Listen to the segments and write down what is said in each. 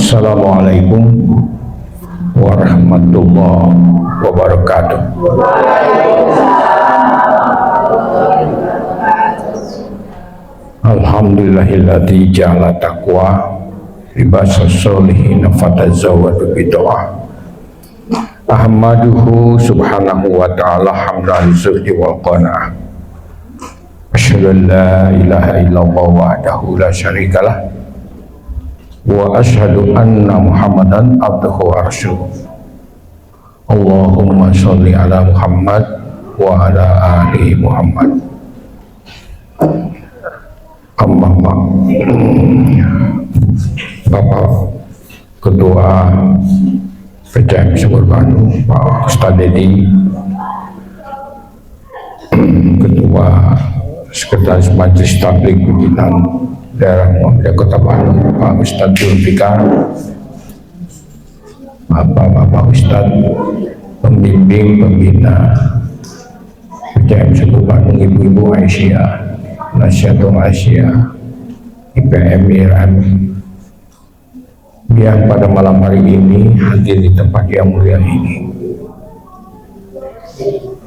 Assalamualaikum warahmatullahi wabarakatuh. Alhamdulillahilladzi ja'ala taqwa libasas sholihin fatazawwadu bidoa. Ahmaduhu subhanahu wa ta'ala hamdan zuhdi wal qana'ah. Asyhadu an la ilaha illallah wahdahu la syarikalah wa asyhadu anna Muhammadan abduhu wa rasuluh. Allahumma sholli ala Muhammad wa ala ali Muhammad. Amma Bapak Ketua PCM Sumur Bandung, Pak Ustadz Dedi, Ketua Sekretaris Majelis Tabligh Pimpinan Daerah Muhammadiyah Kota Bandung, Pak Ustadz Zulfikar, Bapak Ustadz pembimbing pembina PCM Sumur Bandung, Ibu-ibu Aisyah, Nasyatul Aisyah, IPM Iran, yang pada malam hari ini hadir di tempat yang mulia ini,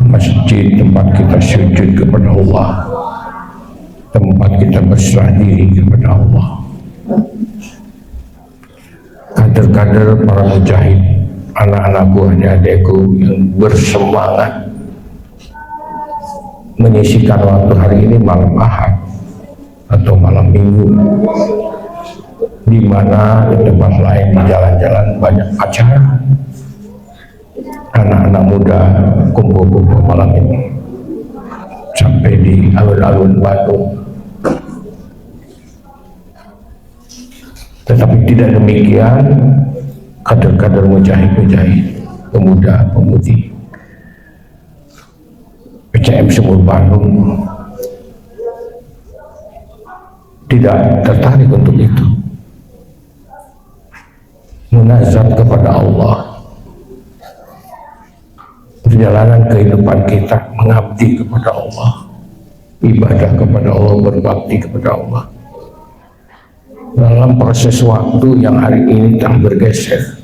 masjid tempat kita sujud kepada Allah, tempat kita berserah diri kepada Allah. Kader-kader para mujahid, anak-anakku, adik-adikku yang bersemangat menyisikan waktu hari ini malam Ahad atau malam Minggu, di mana di tempat lain di jalan-jalan banyak acara, anak-anak muda kumpul-kumpul malam ini sampai di alun-alun Bandung. Tetapi tidak demikian kader-kader mujahid-mujahid, pemuda-pemudi PCM Sumur Bandung tidak tertarik untuk itu. Munajat kepada Allah, perjalanan kehidupan kita mengabdi kepada Allah, ibadah kepada Allah, berbakti kepada Allah. Dalam proses waktu yang hari ini telah bergeser,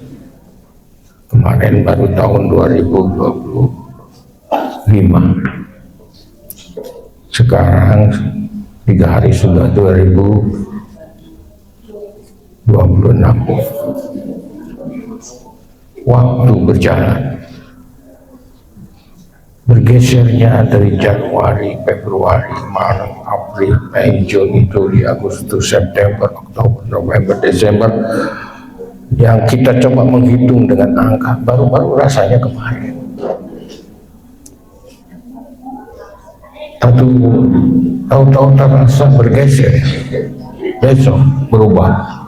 kemarin baru tahun 2025, sekarang 3 hari sudah 2026. Waktu berjalan, bergesernya dari Januari, Februari, Maret, April, Mei, Juni, Juli, Agustus, September, Oktober, November, Desember, yang kita coba menghitung dengan angka baru-baru rasanya kemarin. Tahu-tahu terasa bergeser, besok berubah.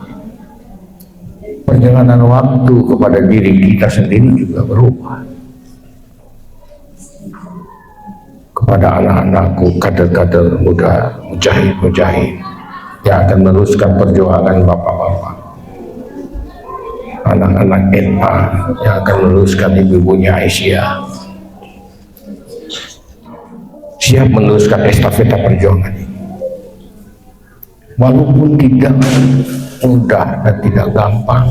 Perjalanan waktu kepada diri kita sendiri juga berubah. Kepada anak-anakku, kader-kader muda, mujahid-mujahid yang akan meneruskan perjuangan bapak-bapak, anak-anak NA yang akan meneruskan ibu-ibunya Aisyah, siap meneruskan estafeta perjuangan ini. Walaupun tidak mudah dan tidak gampang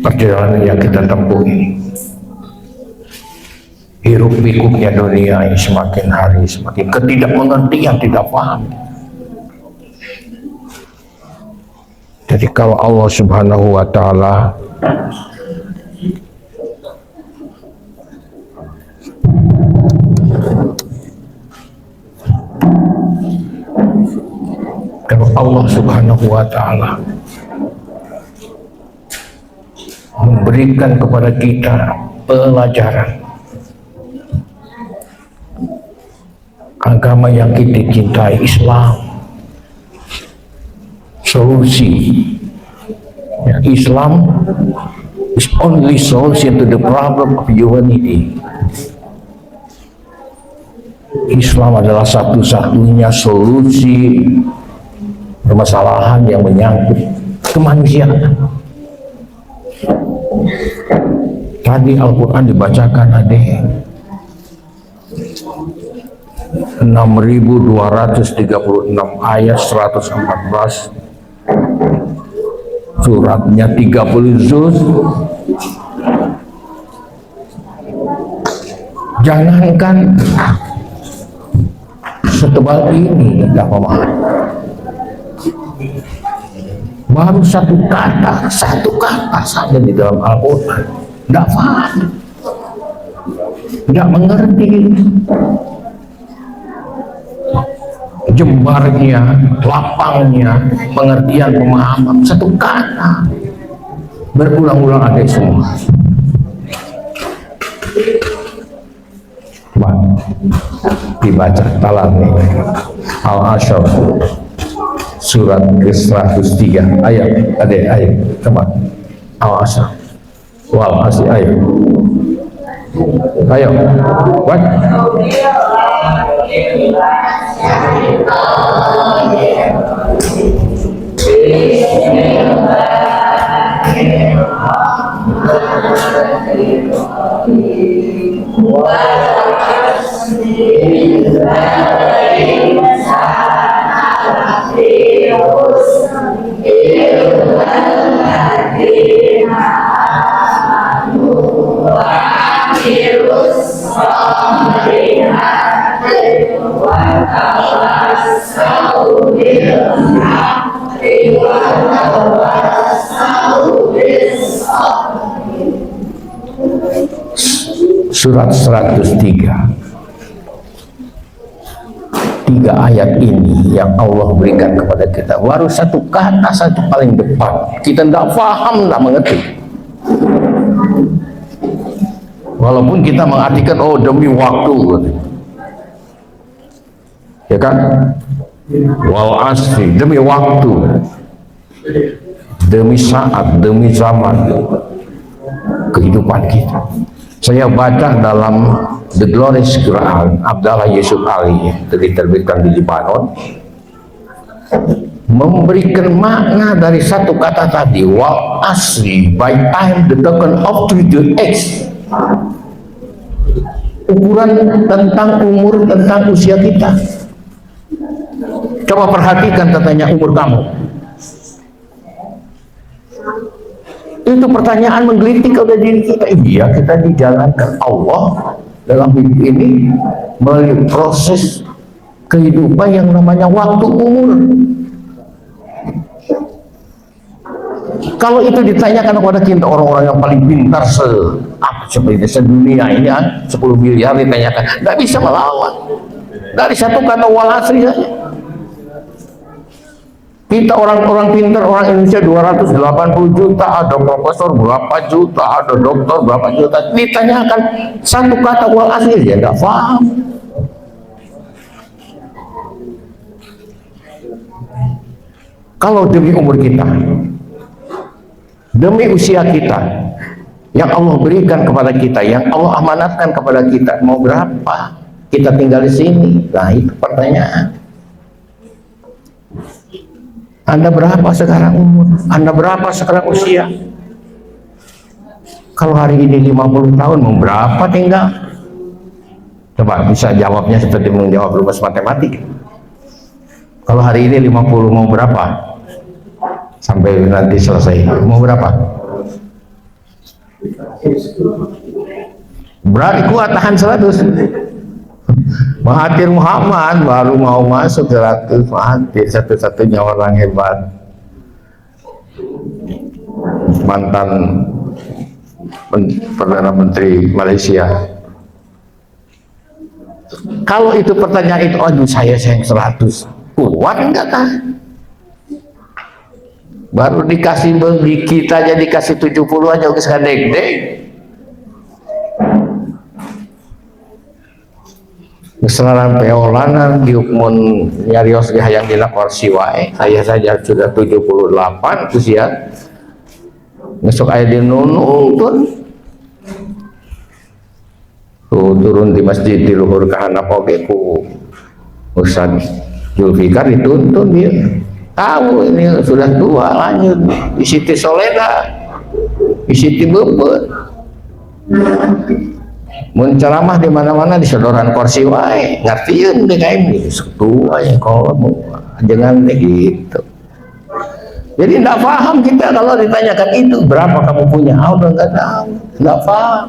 perjalanan yang kita tempuh ini, hiruk pikuknya dunia ini semakin hari semakin ketidakmengertian, tidak paham. Jadi kalau Allah Subhanahu wa ta'ala memberikan kepada kita pelajaran agama yang kita cintai, Islam, solusi ya, Islam is only solution to the problem of humanity. Islam adalah satu-satunya solusi permasalahan yang menyangkut kemanusiaan. Tadi Al-Quran dibacakan adik 6.236 ayat 114 suratnya 30 juz. Jangankan setebal ini tidak paham. Baru satu kata saja di dalam Al-Quran tidak paham, tidak mengerti. Jembarnya, lapangnya, pengertian, pemahaman satu kata berulang-ulang ada semua. Coba dibaca talami Al-Asyr surat ke-103 ayat coba Al-Asyr wal asr ayo what Surat 103. 3 ayat ini yang Allah berikan kepada kita baru satu kata satu paling depan, kita tidak paham, tidak mengerti. Walaupun kita mengartikan oh demi waktu, ya kan, wal asri demi waktu, demi saat, demi zaman kehidupan kita. Saya baca dalam The Glorious Quran Abdallah Yusuf Ali diterbitkan di Libanon, memberikan makna dari satu kata tadi wal asri, by time the token of to x, ukuran tentang umur, tentang usia kita. Coba perhatikan katanya umur kamu. Itu pertanyaan menggelitik pada diri kita. Iya, kita dijalankan Allah dalam hidup ini melalui proses kehidupan yang namanya waktu umur. Kalau itu ditanyakan kepada kita orang-orang yang paling pintar seperti sedunia ini, 10 miliar ditanyakan, tidak bisa melawan dari satu kata wal asri saja. Kita orang-orang pintar, orang Indonesia 280 juta, ada profesor berapa juta, ada dokter berapa juta, ditanyakan satu kata wal asri dia nggak paham. Kalau demi umur kita, demi usia kita yang Allah berikan kepada kita, yang Allah amanatkan kepada kita, mau berapa kita tinggal di sini? Nah, itu pertanyaan. Anda berapa sekarang umur? Anda berapa sekarang usia? Kalau hari ini 50 tahun, mau berapa tinggal? Coba bisa jawabnya seperti menjawab rumus matematik. Kalau hari ini 50, mau berapa? Sampai nanti selesai, mau berapa? Berani kuat tahan 100. Mahathir Muhammad baru mau masuk 100. Mahathir satu-satunya orang hebat, mantan Perdana Menteri Malaysia. Kalau itu pertanyaan itu, aduh saya yang 100, kuat enggak kah? Baru dikasih bagi kita aja dikasih 70 aja udah sekadek-dek. Kesalahan peolanan diukmun nyarios dihayang dina kursi wae. Saya saja sudah 78 usia. Besok aya di nunung turun di masjid di luhur kahanap oge ku Ustaz Zulfikar dituntun dia. Tahu ini sudah tua, lanjut di Siti Soleda, di Siti Bebet. Menceramah di mana-mana di sodoran kursi wae, ngertiin deh kayak ini tua ya kalau mau jangan gitu. Jadi tidak paham kita kalau ditanyakan itu berapa kamu punya, udah nggak tahu, nggak paham.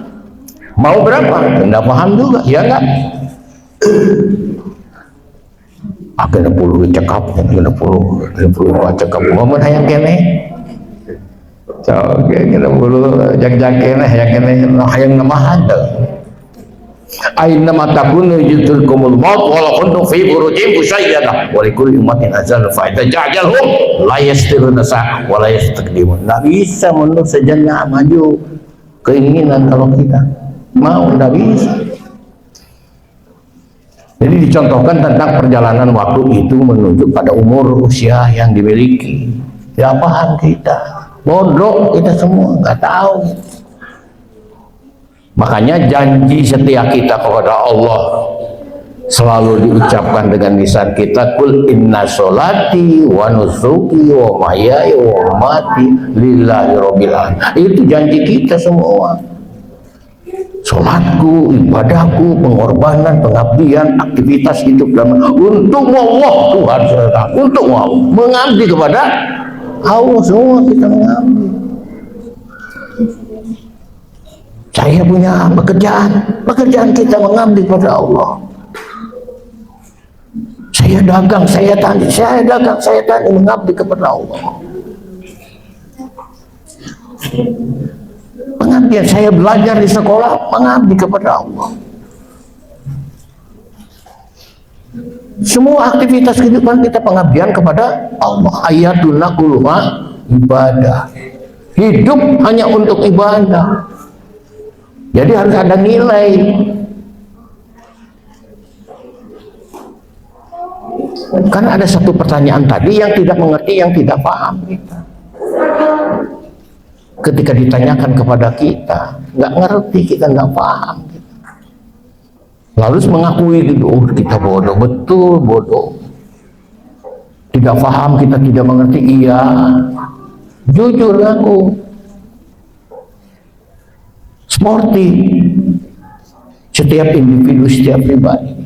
Mau berapa? Nggak paham juga, ya nggak? Akhirnya puluh cekap, akhirnya puluh cekap. Mau hayang kene? So, kena puluh jak kene, hayang kene, hayang nama ada. Aina matakunu yudrikumul maut walau kuntum fi burujin musyayyadah wa likulli ummatin ajal fa idza ja'alhum la yastiruna sa' wa la yastaqdimun. Enggak bisa menurut sejalan maju keinginan kalau kita mau, enggak bisa. Jadi dicontohkan tentang perjalanan waktu itu menuju pada umur usia yang dimiliki. Ya paham kita, bodoh kita semua, enggak tahu. Makanya janji setia kita kepada Allah selalu diucapkan dengan lisan kita, kul inna sholati wa nusuki wa mahyaya wa mamati lillahi rabbil alamin. Itu janji kita semua. Salatku, ibadahku, pengorbanan, pengabdian, aktivitas hidup dan untuk Allah Tuhan serta untuk Allah, mengabdi kepada Allah, semua kita mengabdi. Saya punya pekerjaan kita mengabdi kepada Allah. Saya dagang, saya tani mengabdi kepada Allah. Pengabdian saya belajar di sekolah mengabdi kepada Allah. Semua aktivitas kehidupan kita pengabdian kepada Allah. Ayatuna kulluha ibadah. Hidup hanya untuk ibadah. Jadi harus ada nilai. Karena ada satu pertanyaan tadi yang tidak mengerti, yang tidak paham kita. Ketika ditanyakan kepada kita, nggak ngerti, kita nggak paham. Lalu mengakui gitu, oh kita bodoh, betul bodoh. Tidak paham, kita tidak mengerti, iya. Jujur aku. Sporty setiap individu, setiap pribadi.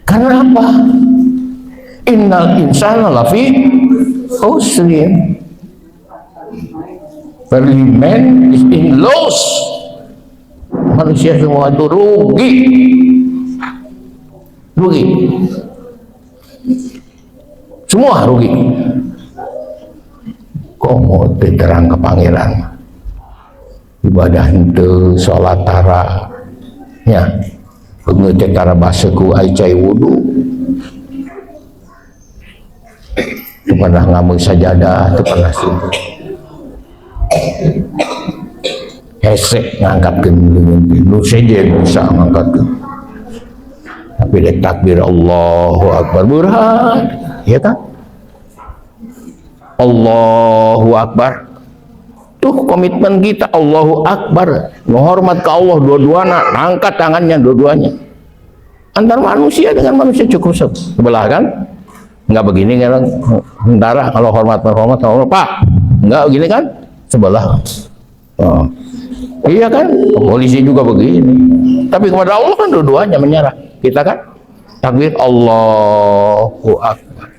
Karena apa? Innal insana lafi khusrin. Every man is in loss. Manusia semua itu rugi. Rugi. Semua rugi. Komo diterang ke pangeran ibadah itu sholat tara ya pengecek tara baseku aicai wudu itu pernah ngamuk sajadah, itu pernah sibuk hesek ngangkat ke lu saja bisa ngangkat ke tapi dek takbir Allahu Akbar berat ya kan. Allahu Akbar tuh komitmen kita, Allahu Akbar menghormat ke Allah dua-duanya, angkat tangannya dua-duanya. Antar manusia dengan manusia cukup sebelah kan, nggak begini kan, sementara kalau hormat Pak nggak begini kan sebelah. Oh. Iya kan, polisi juga begini, tapi kepada Allah kan dua-duanya menyerah. Kita kan takbir Allahu Akbar.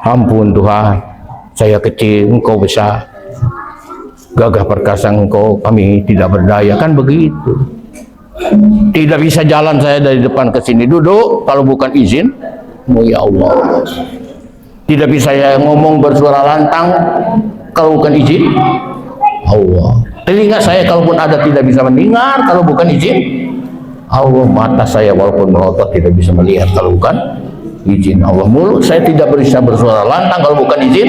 Ampun Tuhan, saya kecil, Engkau besar. Gagah perkasa Engkau, kami tidak berdaya. Kan begitu. Tidak bisa jalan saya dari depan ke sini, duduk kalau bukan izin. Oh ya Allah. Tidak bisa saya ngomong bersuara lantang kalau bukan izin Allah. Telinga saya kalaupun ada tidak bisa mendengar kalau bukan izin Allah. Mata saya walaupun melotot tidak bisa melihat kalau bukan izin Allah. Mulut saya tidak bisa bersuara lantang kalau bukan izin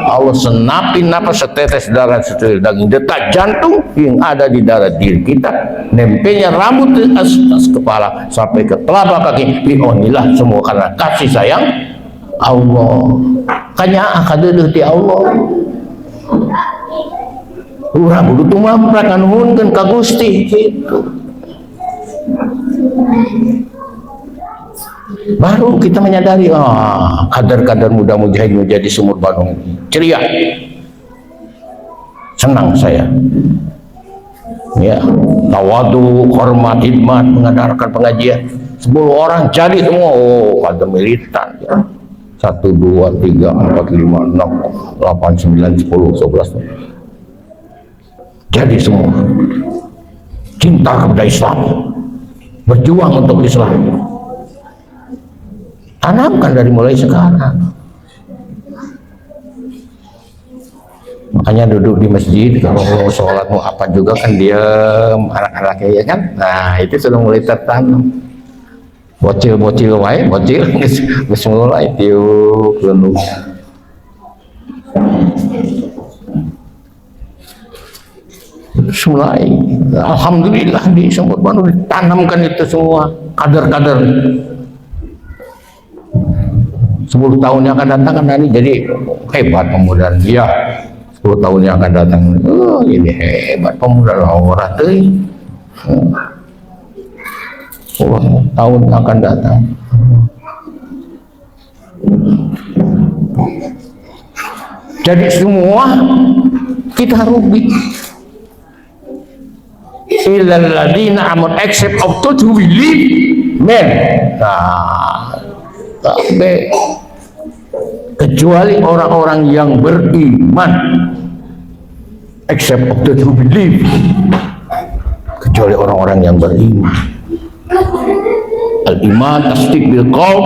Allah. Senapin napas setetes darah, secuil daging, detak jantung yang ada di dalam diri kita, nempelnya rambut di atas kepala sampai ke telapak kaki, bionilah semua karena kasih sayang Allah. Kanya akan di Allah. Urang kudu tumamprah nuhunkeun ka Gusti gitu. Baru kita menyadari, kadar-kadar muda mujahid menjadi sumur Bandung ceria. Senang saya. Ya, tawadu, hormat, hikmat, mengadakan pengajian. 10 orang jadi semua. Oh, ada militan ya. 1, 2, 3, 4, 5, 6, 8, 9, 10, 11 jadi semua cinta kepada Islam, berjuang untuk Islam. Tanamkan dari mulai sekarang. Makanya duduk di masjid, kalau mau sholat mau apa juga kan diam, anak-anaknya ya kan. Nah itu sudah mulai tertanam. Bocil-bocil wae, bocil geus mulai tiup leunuh. Mulai, alhamdulillah di Sumber Bandung ditanamkan itu semua kader-kader. 10 tahun yang akan datang kan ini jadi hebat pemuda dia. 10 tahun yang akan datang, oh ini hebat pemuda orang tuh. 10 tahun yang akan datang. Jadi semua kita rugi. Illal ladina amanu except of those who believe, men. Nah, sampai kecuali orang-orang yang beriman, except of those who believe, kecuali orang-orang yang beriman. Al-iman tasdik bil qaul,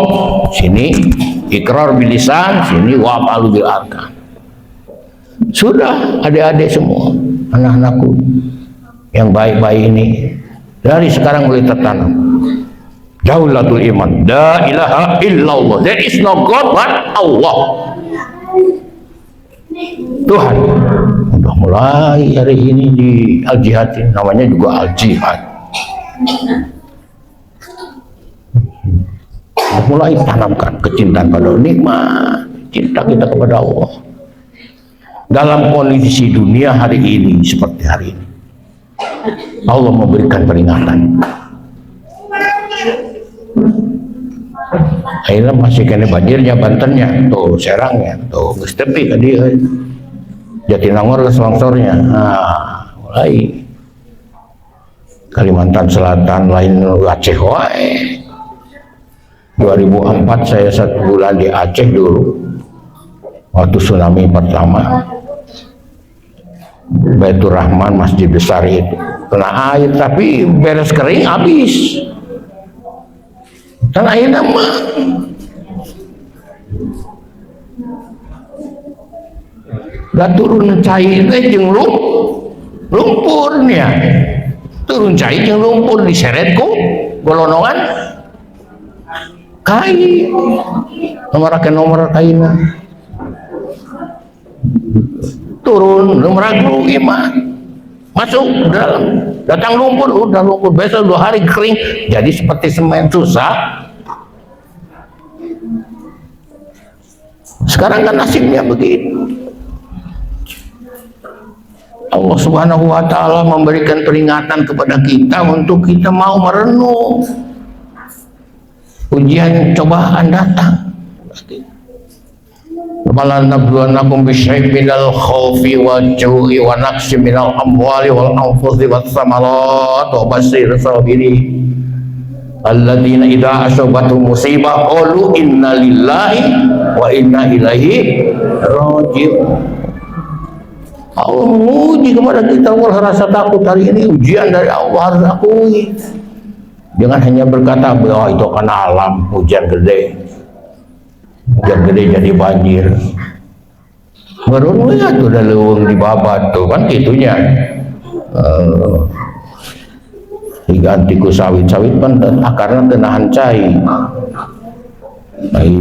sini ikrar bil lisan, sini wa amal bil arkan. Sudah adik-adik semua, anak-anakku yang baik-baik ini dari sekarang mulai tertanam. Daulatul iman, la ilaha illallah, there is no God but Allah. Tuhan udah mulai hari ini di Al-Jihad, namanya juga Al-Jihad. Mulai tanamkan kecintaan pada nikmat, cinta kita kepada Allah. Dalam kondisi dunia hari ini seperti hari ini, Allah memberikan peringatan. Akhirnya masih kena banjirnya Bantennya, tuh Serangnya, tuh Gustepi tadi, Jatinangor longsornya. Nah, mulai Kalimantan Selatan lain Aceh wae. 2004 saya 1 bulan di Aceh dulu, waktu tsunami pertama. Baitur Rahman, masjid besar itu kena air, tapi beres kering habis. Dan akhirnya mah gak turun cair jeung lumpur nih ya. Turun cair jeung lumpur diseret ku golonongan kain. Nomor kainna turun ragu iman masuk dalam, datang lumpur, udah lumpur, besok 2 hari kering jadi seperti semen, susah. Sekarang kan nasibnya begitu. Allah Subhanahu wa ta'ala memberikan peringatan kepada kita untuk kita mau merenung. Ujian cobaan datang. Walanabluwannakum bisyai'in minal khaufi wal-ju'i wa naqsin minal amwali wal anfusi was samarat wa basyiril sabirin alladzina idza asabatuhum musibah qalu inna lillahi wa inna ilaihi raji'un. Allah menguji kepada kita, Allah rasa takut hari ini ujian dari Allah harus akui. Jangan hanya berkata bahwa itu kan alam, hujan gede. Hujan gede jadi banjir. Merun ya tuh udah leuweung di babat tuh kan gitunya. Diganti ku sawit-sawit kan akarna teu nahan cai. Ai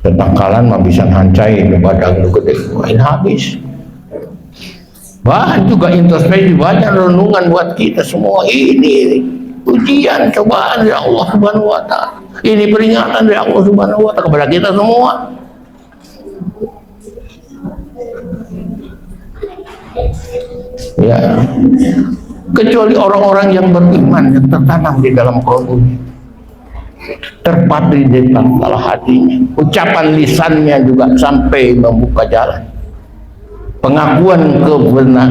ketangkalan mah bisa nahan cai di badan nu gede. Main habis. Bahan juga introspeksi, banyak renungan buat kita semua. Ini ujian cobaan dari Allah Subhanahu wa ta'ala. Ini peringatan dari Allah Subhanahu wa ta'ala kepada kita semua. Ya, kecuali orang-orang yang beriman yang tertanam di dalam kolbunya, terpatri di dalam hatinya, ucapan lisannya juga sampai membuka jalan, pengakuan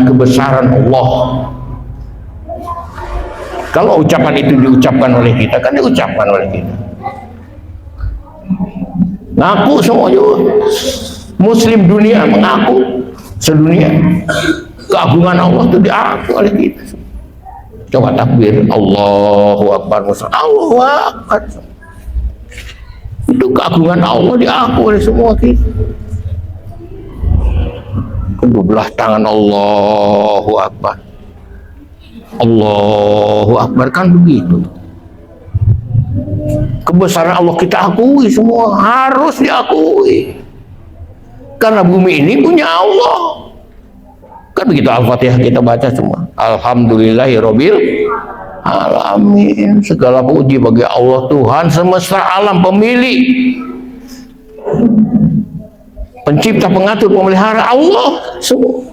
kebesaran Allah, Kalau ucapan itu diucapkan oleh kita, kan diucapkan oleh kita. Ngaku semua juga. Muslim dunia mengaku sedunia. Keagungan Allah itu diaku oleh kita. Coba takbir, Allahu Akbar, Allahu Akbar. Itu keagungan Allah diaku oleh semua kita. Kedua belah tangan Allahu Akbar. Allahu Akbar, kan begitu. Kebesaran Allah kita akui semua, harus diakui. Karena bumi ini punya Allah. Kan begitu Al-Fatihah kita baca semua. Alhamdulillahirabbil alamin. Segala puji bagi Allah Tuhan semesta alam, pemilik, pencipta, pengatur, pemelihara, Allah semua.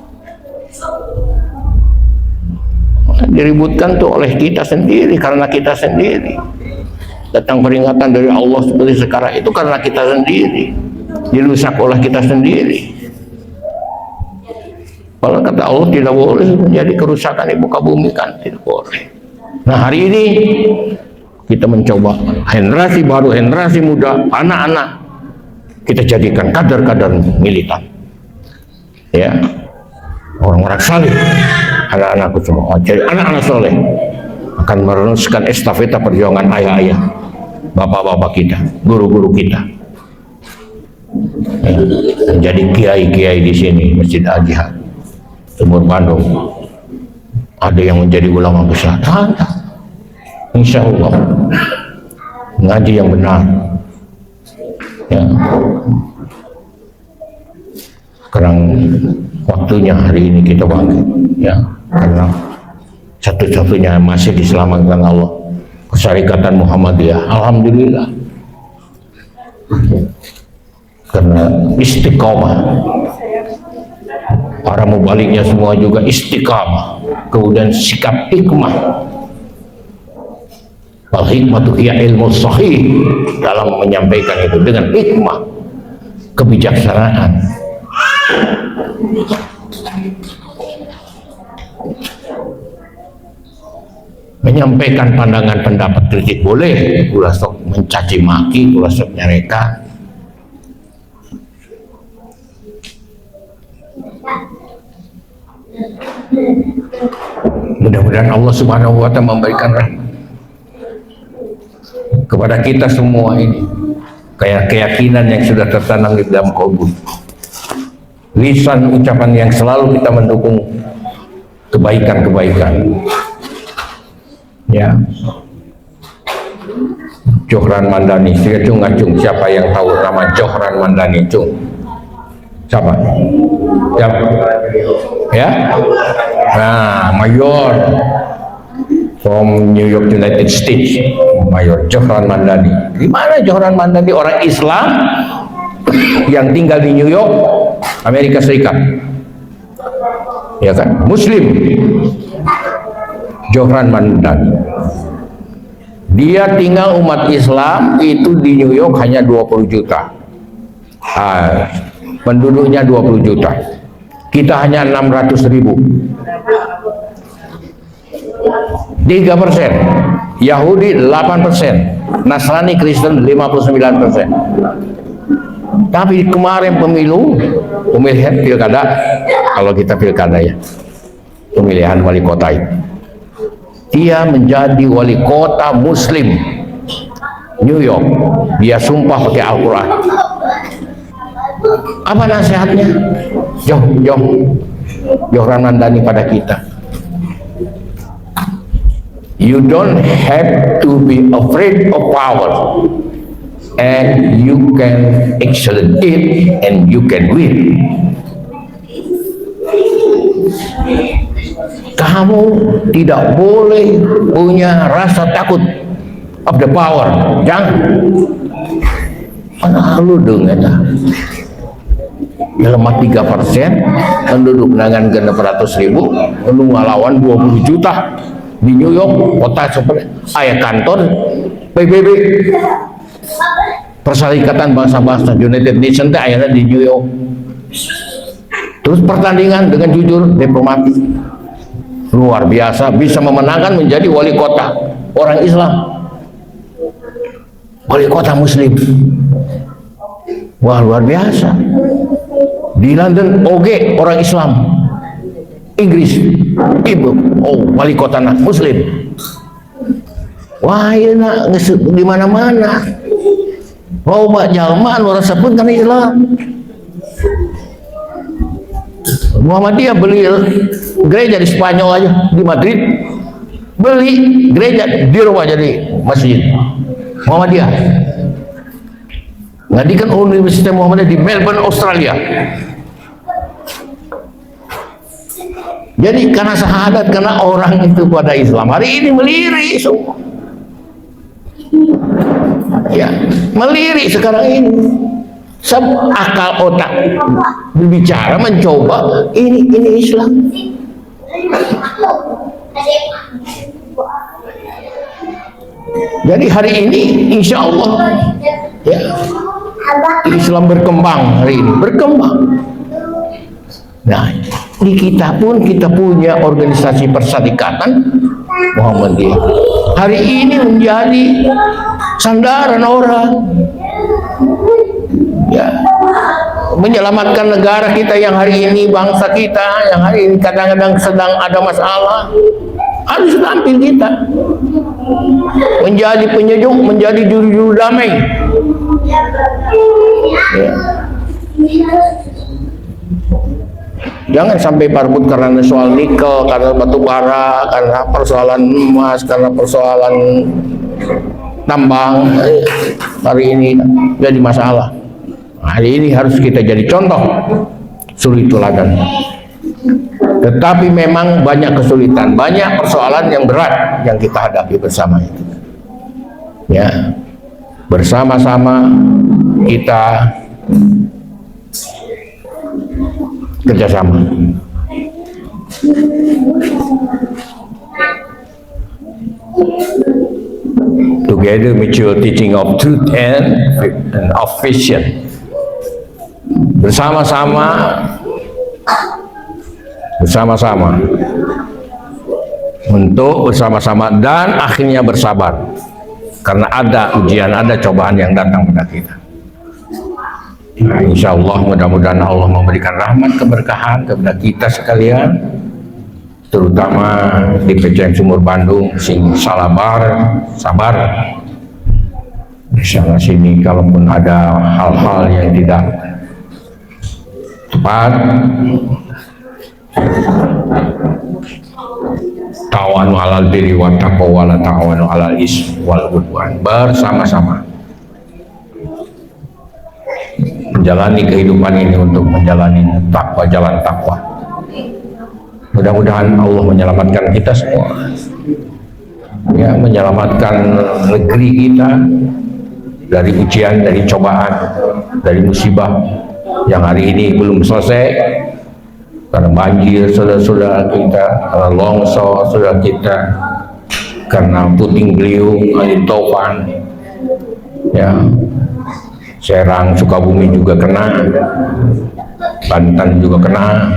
Diributkan tuh oleh kita sendiri, karena kita sendiri. Datang peringatan dari Allah seperti sekarang itu karena kita sendiri. Dirusak oleh kita sendiri. Kalau kata Allah tidak boleh menjadi kerusakan di muka bumi, kan tidak boleh. Nah, hari ini kita mencoba generasi baru, generasi muda, anak-anak kita jadikan kader-kader militan. Ya, orang-orang saleh, anak-anakku semua jadi anak-anak soleh, akan meneruskan estafeta perjuangan ayah-ayah, bapak-bapak kita, guru-guru kita. Ya, menjadi kiai-kiai di sini Masjid Al-Jihad Sumur Bandung. Ada yang menjadi ulama besar, insya Allah ngaji yang benar. Ya, sekarang waktunya hari ini kita bangkit, ya, karena satu-satunya masih diselamatkan Allah, Persyarikatan Muhammadiyah. Alhamdulillah, karena istiqomah, para mubaliknya semua juga istiqamah, kemudian sikap hikmah. Al hikmatu hiya ilmu sahih, dalam menyampaikan itu dengan hikmah, kebijaksanaan. Menyampaikan pandangan pendapat kritik boleh, ulah sok mencaci maki, ulah sok nyereka. Mudah-mudahan Allah Subhanahu wa Ta'ala memberikan rahmat kepada kita semua ini, kayak keyakinan yang sudah tertanam di dalam kalbu, lisan ucapan yang selalu kita mendukung kebaikan-kebaikan. Ya, Johran Mandani, Cung, siapa yang tahu nama Johran Mandani? Cung, siapa? Siapa? Ya, nah, mayor from New York, United States, Mayor Johran Mandani. Di mana Johran Mandani? Orang Islam yang tinggal di New York, Amerika Serikat. Ya kan? Muslim. Johran Mandani. Dia tinggal umat Islam itu di New York hanya 20 juta. Penduduknya 20 juta. Kita hanya 600.000. 3%, Yahudi 8%, Nasrani Kristen 59%. Tapi kemarin pemilihan pilkada, kalau kita pilkada ya, pemilihan wali kota itu, dia menjadi wali kota Muslim New York. Dia sumpah pakai Al-Quran. Apa nasihatnya? Johran Mandani pada kita. You don't have to be afraid of power, and you can excel it, and you can win. Kamu tidak boleh punya rasa takut of the power. Jangan. Mana lu dengar? Lemah 3%, penduduk dengan 600.000, lu ngelawan 20 juta di New York, kota seperti ayah kantor PBB, Perserikatan Bangsa-Bangsa, United Nations, ayahnya di New York. Terus pertandingan dengan jujur, diplomatis. luar biasa, bisa memenangkan menjadi wali kota orang Islam, wali kota Muslim. Wah, luar biasa. Di London oke orang Islam, Inggris ibu wali kota Muslim. Wah, ini di mana-mana. Oh, Mbak Jalma luar pun kan Islam. Muhammadiyah beli gereja di Spanyol aja, di Madrid beli gereja dirubah jadi masjid Muhammadiyah. Ngadikan Universitas Muhammadiyah di Melbourne, Australia. Jadi karena syahadat, karena orang itu pada Islam, hari ini melirik semua. Ya, melirik sekarang ini. Akal otak berbicara, mencoba ini Islam. Jadi hari ini insya Allah ya, Islam berkembang hari ini, berkembang. Nah, di kita pun kita punya organisasi persyarikatan Muhammadiyah. Hari ini menjadi sandaran orang. Ya, menyelamatkan negara kita yang hari ini, bangsa kita yang hari ini kadang-kadang sedang ada masalah, harus tampil kita menjadi penyejuk, menjadi juru damai. Ya. Jangan sampai barbut karena soal nikel, karena batu bara, karena persoalan emas, karena persoalan tambang. Hari ini jadi masalah. Hari ini harus kita jadi contoh, suri teladan. Tetapi memang banyak kesulitan, banyak persoalan yang berat yang kita hadapi bersama itu. Ya, bersama-sama kita kerjasama. Together mutual teaching of truth and of vision. Bersama-sama untuk bersama-sama dan akhirnya bersabar karena ada ujian, ada cobaan yang datang pada kita. Nah, insya Allah mudah-mudahan Allah memberikan rahmat keberkahan kepada kita sekalian, terutama di PCM Sumur Bandung, sing sabar di sana sini. Kalaupun ada hal-hal yang tidak tepat, ta'awanu 'alal birri wat taqwa wa la ta'awanu 'alal ismi wal 'udwan. Bersama-sama menjalani kehidupan ini untuk menjalani takwa, jalan takwa. Mudah-mudahan Allah menyelamatkan kita semua, ya, menyelamatkan negeri kita dari ujian, dari cobaan, dari musibah yang hari ini belum selesai, karena banjir saudara-saudara kita, karena longsor saudara kita, karena puting beliung, angin topan, ya, Serang, Sukabumi juga kena, Banten juga kena,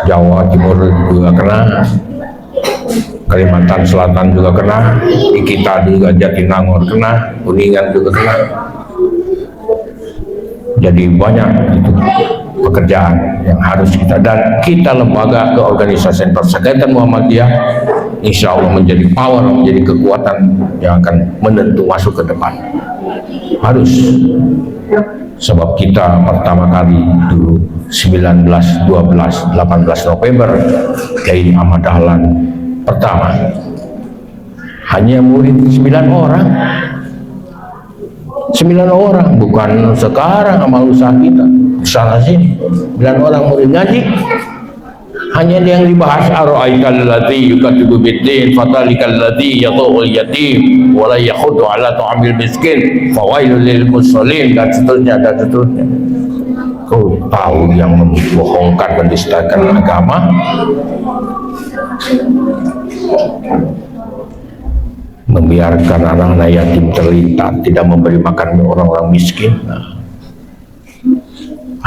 Jawa Timur juga kena, Kalimantan Selatan juga kena, di kita juga Jatinangor kena, Kuningan juga kena. Jadi banyak itu pekerjaan yang harus kita, dan kita lembaga keorganisasian Perserikatan Muhammadiyah insya Allah menjadi power, menjadi kekuatan yang akan menentu masuk ke depan. Harus, sebab kita pertama kali dulu 19, 12, 18 November Kiai Ahmad Dahlan pertama hanya murid 9 orang, bukan sekarang amal usaha kita sana sini 9 orang murid ngaji. Hanya yang dibahas ara'aital ladzi yukadibu biddin fatalikal ladzi yadhul yatim wa la yakhuddu ala ta'amil miskin fawailul lil musallin, dan seterusnya. Kau tahu yang membohongkan, mendustakan agama, membiarkan anak-anak yatim terlintas, tidak memberi makan orang-orang miskin.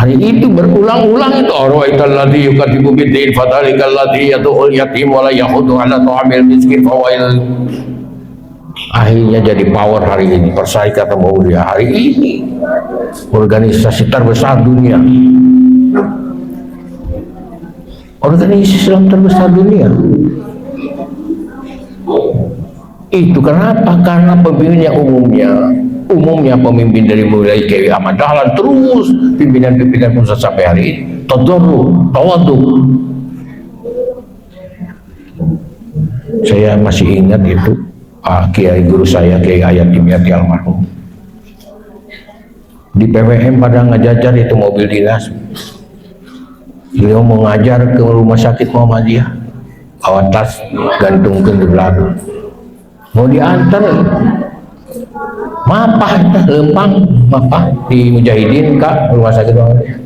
Hari itu berulang-ulang itu arwaital ladzi yukadzibu bid-din fadzalikal ladzi yad'ul yatim wa la yahudu 'ala ta'amil miskin fawail. Akhirnya jadi power hari ini Persyarikatan Muhammadiyah hari ini organisasi terbesar dunia, organisasi Islam terbesar dunia. Itu kenapa? Karena pemimpinnya umumnya pemimpin dari mulai Kiai Ahmad Dahlan terus pimpinan-pimpinan pusat sampai hari ini tawadhu. Saya masih ingat itu Kiai guru saya Kiai Ayat Dimyati almarhum di PWM pada ngajajar itu mobil dinas, beliau mau ngajar ke rumah sakit Muhammadiyah bawa tas gantungkan di belakang mau diantar mapah lempang mapah di Mujahidin kak rumah sakit Muhammadiyah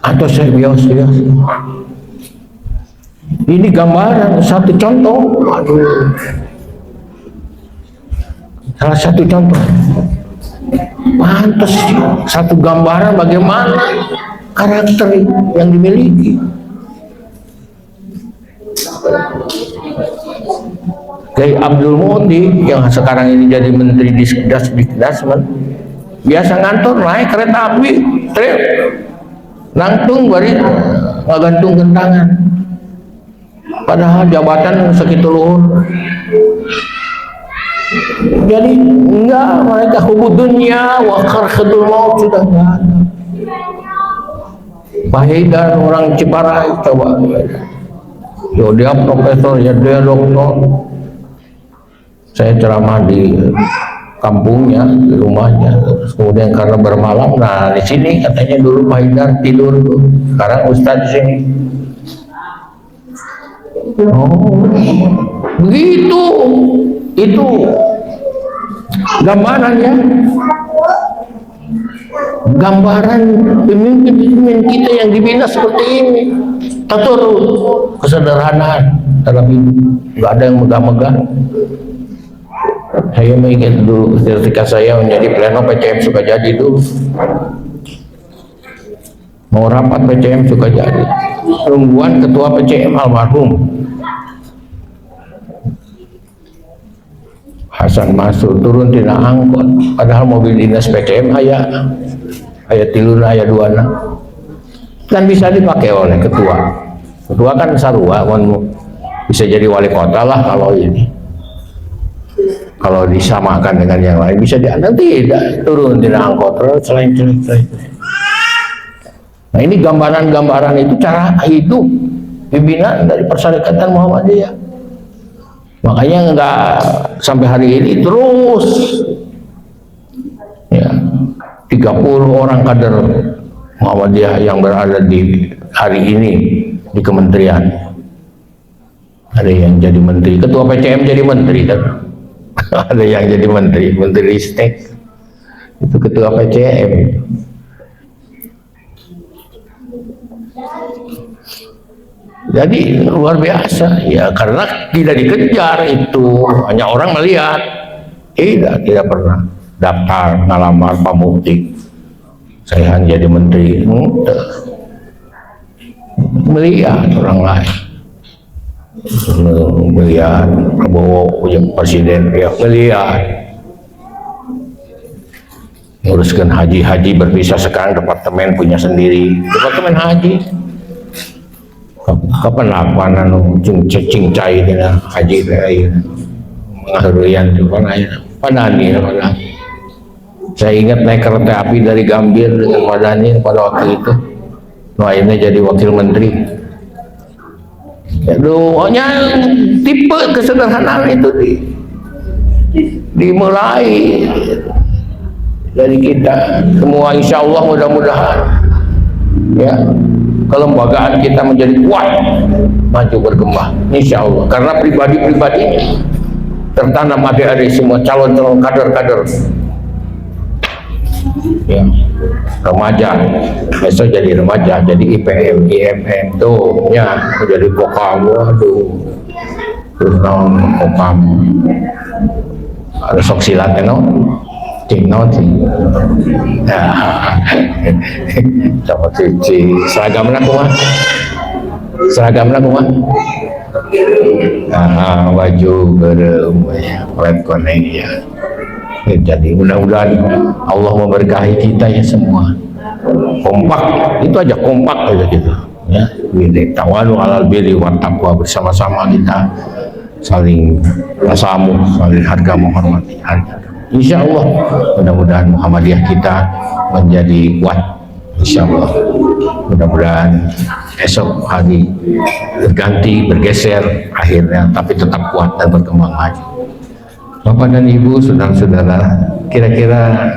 atau saya biasa. Ini gambaran satu contoh, salah satu contoh. Pantas satu gambaran bagaimana karakter yang dimiliki. Kiai Abdul Muti yang sekarang ini jadi Menteri Dikdasmen biasa ngantor naik kereta api, trip, langsung bari ngagantung kentangan. Padahal jabatan segitu luhur. Jadi enggak, mereka hubud dunia wa karkhadul maut sudah enggak ada. Pak Haidar orang Ciparai coba. Yo dia profesor, ya dia doktor. Saya ceramah di kampungnya, di rumahnya. Terus kemudian karena bermalam, nah di sini katanya dulu Pak Haidar tidur tuh. Sekarang Ustadz di sini. Oh, begitu. Itu gambarannya, gambaran pemimpin kita yang dibina seperti ini. Tatur kesederhanaan dalam hidup, nggak ada yang megah-megah. Saya mengingat dulu ketika saya menjadi pleno PCM Sukajadi dulu, mau rapat PCM Sukajadi, tungguan ketua PCM almarhum Hasan masuk turun tina angkot, padahal mobil dinas PCM ayah tiluna ayah duana kan bisa dipakai oleh ketua kan sarua bisa jadi wali kota lah kalau disamakan dengan yang lain bisa nanti tidak turun tina angkot terus selain. Nah ini gambaran-gambaran itu cara hidup pimpinan dari Persyarikatan Muhammadiyah. Makanya enggak sampai hari ini terus ya 30 orang kader Muhammadiyah yang berada di hari ini di kementerian. Ada yang jadi menteri, ketua PCM jadi menteri kan. Ada yang jadi menteri Ristek. Itu ketua PCM. Jadi luar biasa ya, karena tidak dikejar itu, hanya orang melihat, tidak pernah daftar ngalamar pamukti saya jadi menteri, melihat orang lain, melihat Prabowo yang presiden ya melihat nguruskan haji berpisah, sekarang departemen punya sendiri departemen haji. Kapan lakukan cincai dengan haji mengakhirian itu Padani. Saya ingat naik kereta api dari Gambir dengan Padani pada waktu itu. Akhirnya jadi wakil menteri. Hanya tipe kesederhanaan itu dimulai dari kita semua, insya Allah mudah-mudahan ya kelembagaan kita menjadi kuat, maju berkembang, insya Allah. Karena pribadi-pribadinya tertanam adik-adik semua calon-calon kader-kader, ya, remaja, besok jadi remaja, jadi IPM, IMM tuh, ya, jadi kokam, waduh, terus non kokam, ada sok silat, no? Cino sih. Coba cuci seragamnya kumaha? Seragamnya kumaha? Baju berem ya, kulit kuning ya. Jadi mudah-mudahan Allah memberkahi kita ya semua. Kompak, itu aja kompak aja gitu. Ya, ini tawadu alal birri wat taqwa, bersama-sama kita saling tasamuh, saling harga menghormati harga. Insya Allah mudah-mudahan Muhammadiyah kita menjadi kuat. Insya Allah mudah-mudahan esok hari berganti, bergeser akhirnya, tapi tetap kuat dan berkembang maju. Bapak dan Ibu, saudara-saudara, kira-kira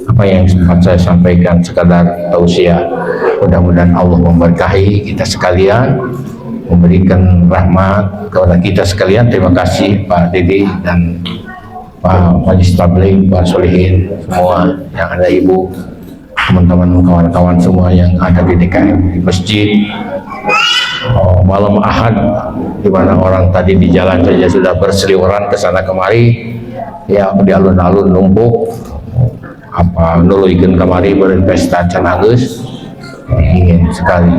apa yang sempat saya sampaikan sekadar tausiah. Mudah-mudahan Allah memberkahi kita sekalian, memberikan rahmat kepada kita sekalian. Terima kasih Pak Didi dan Pak Majlis Tabligh, Pak Solihin, semua yang ada, Ibu, teman-teman, kawan-kawan semua yang ada di DKM, di masjid. Malam Ahad, di mana orang tadi di jalan saja sudah berseliweran ke sana kemari, ya di alun-alun numpuk, apa nuluikeun kamari berpesta can geus, ingin sekali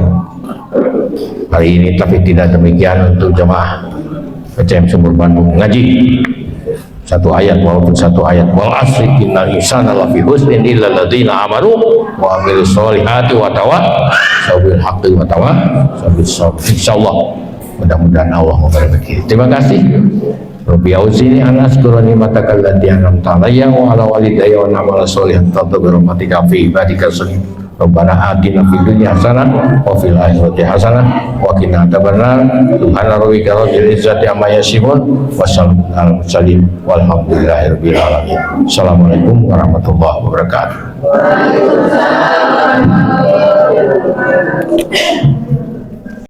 hari ini, tapi tidak demikian untuk jemaah PCM Sumur Bandung ngaji satu ayat, walaupun satu ayat, wal asri innal insana lafi husnin illa alladziina amanu wa amilus solihati wa tawassaw bil haqqi wa tawassaw bis sabr. Insyaallah mudah-mudahan Allah memberkati. Terima kasih. Rabbi auzi'ni an azkura ni'mataka allati an'amta 'alayya wa 'ala walidayya wa na'mala sholihan tarda bi rahmatika fi ibadika sholihin. Rabbana atina fid dunya hasanah wa fil akhirati hasanah wa qina adzabannar. Subhana rabbika rabbil izzati amma yasifun wa salamun alal mursalin walhamdulillahirabbil alamin. Assalamualaikum warahmatullahi wabarakatuh.